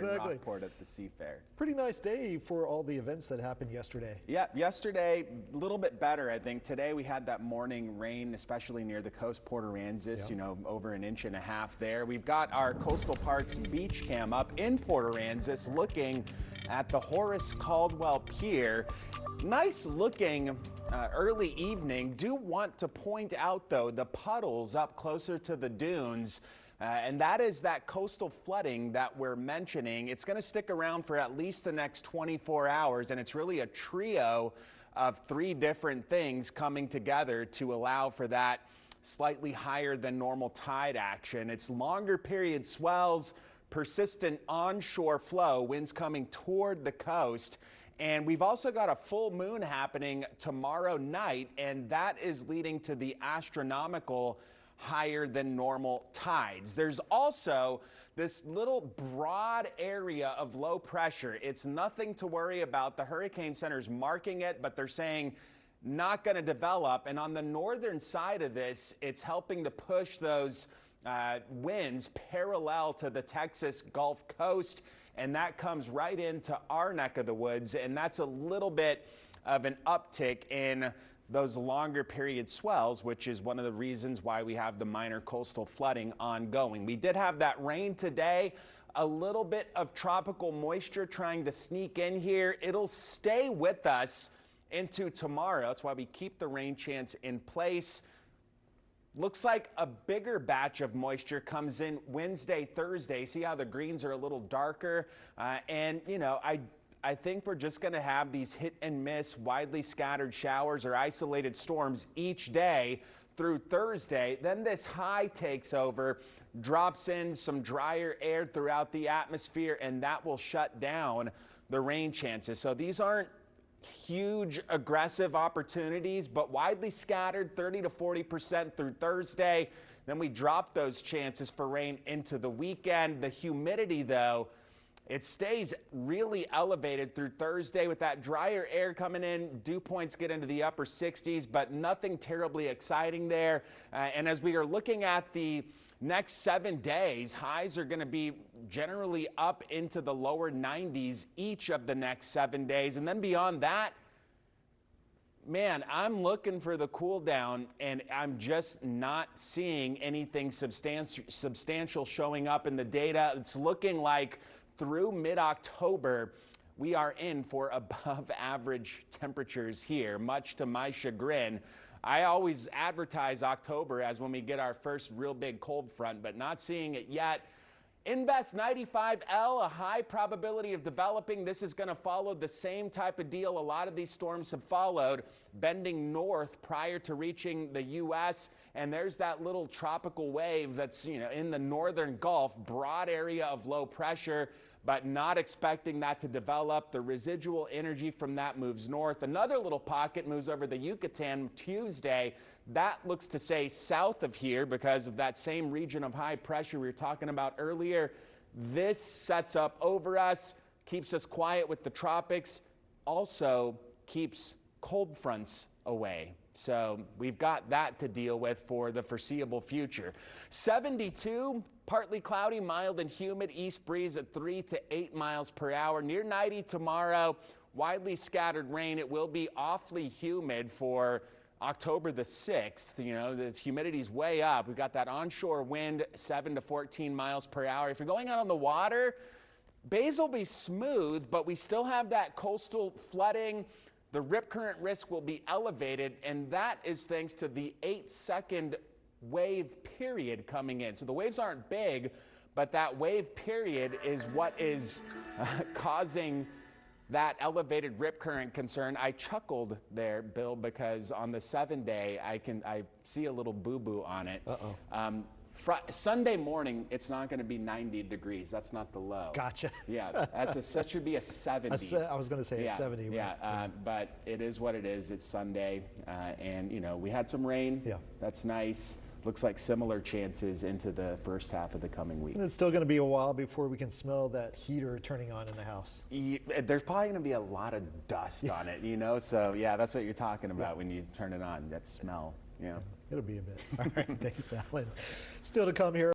Exactly. Rockport at the Seafair. Pretty nice day for all the events that happened yesterday. Yeah, yesterday a little bit better, I think. Today we had that morning rain, especially near the coast, Port Aransas, you know, over 1.5 inches there. We've got our Coastal Parks beach cam up in Port Aransas looking at the Horace Caldwell Pier. Nice looking early evening. Do want to point out though the puddles up closer to the dunes. And that is that coastal flooding that we're mentioning. It's going to stick around for at least the next 24 hours, and it's really a trio of 3 different things coming together to allow for that slightly higher than normal tide action. It's longer period swells, persistent onshore flow, winds coming toward the coast. And we've also got a full moon happening tomorrow night, and that is leading to the astronomical higher than normal tides. There's also this little broad area of low pressure. It's nothing to worry about. The Hurricane Center's marking it, but they're saying not going to develop. And on the northern side of this, it's helping to push those winds parallel to the Texas Gulf Coast. And that comes right into our neck of the woods. And that's a little bit of an uptick in those longer period swells, which is one of the reasons why we have the minor coastal flooding ongoing. We did have that rain today, a little bit of tropical moisture trying to sneak in here. It'll stay with us into tomorrow. That's why we keep the rain chance in place. Looks like a bigger batch of moisture comes in Wednesday, Thursday. See how the greens are a little darker? And, you know, I think we're just going to have these hit and miss, widely scattered showers or isolated storms each day through Thursday. Then this high takes over, drops in some drier air throughout the atmosphere, and that will shut down the rain chances. So these aren't huge aggressive opportunities, but widely scattered, 30 to 40% through Thursday. Then we drop those chances for rain into the weekend. The humidity, though, it stays really elevated through Thursday with that drier air coming in. Dew points get into the upper 60s, but nothing terribly exciting there. And as we are looking at the next 7 days, highs are going to be generally up into the lower 90s each of the next 7 days. And then beyond that, man, I'm looking for the cool down, and I'm just not seeing anything substantial showing up in the data. It's looking like through mid-October, we are in for above average temperatures here, much to my chagrin. I always advertise October as when we get our first real big cold front, but not seeing it yet. Invest 95L, a high probability of developing. This is going to follow the same type of deal a lot of these storms have followed, bending north prior to reaching the U.S. And there's that little tropical wave that's, you know, in the northern Gulf, broad area of low pressure, but not expecting that to develop. The residual energy from that moves north. Another little pocket moves over the Yucatan Tuesday. That looks to stay south of here because of that same region of high pressure we were talking about earlier. This sets up over us, keeps us quiet with the tropics, also keeps cold fronts away. So we've got that to deal with for the foreseeable future. 72, partly cloudy, mild and humid, east breeze at 3 to 8 miles per hour. Near 90 tomorrow, widely scattered rain. It will be awfully humid for October the 6th. You know, the humidity's way up. We've got that onshore wind, 7 to 14 miles per hour. If you're going out on the water, bays will be smooth, but we still have that coastal flooding. The rip current risk will be elevated, and that is thanks to the 8-second wave period coming in. So the waves aren't big, but that wave period is what is causing that elevated rip current concern. I chuckled there, Bill, because on the 7-day, I see a little boo-boo on it. Uh-oh. Sunday morning, it's not going to be 90 degrees. That's not the low. Gotcha. Yeah, that should be a 70. I was going to say a 70. Yeah, but it is what it is. It's Sunday, and you know we had some rain. Yeah, that's nice. Looks like similar chances into the first half of the coming week. And it's still going to be a while before we can smell that heater turning on in the house. There's probably going to be a lot of dust on it, you know. So yeah, that's what you're talking about when you turn it on. That smell. Yeah. It'll be a bit. All right, thanks, Alan. Still to come here.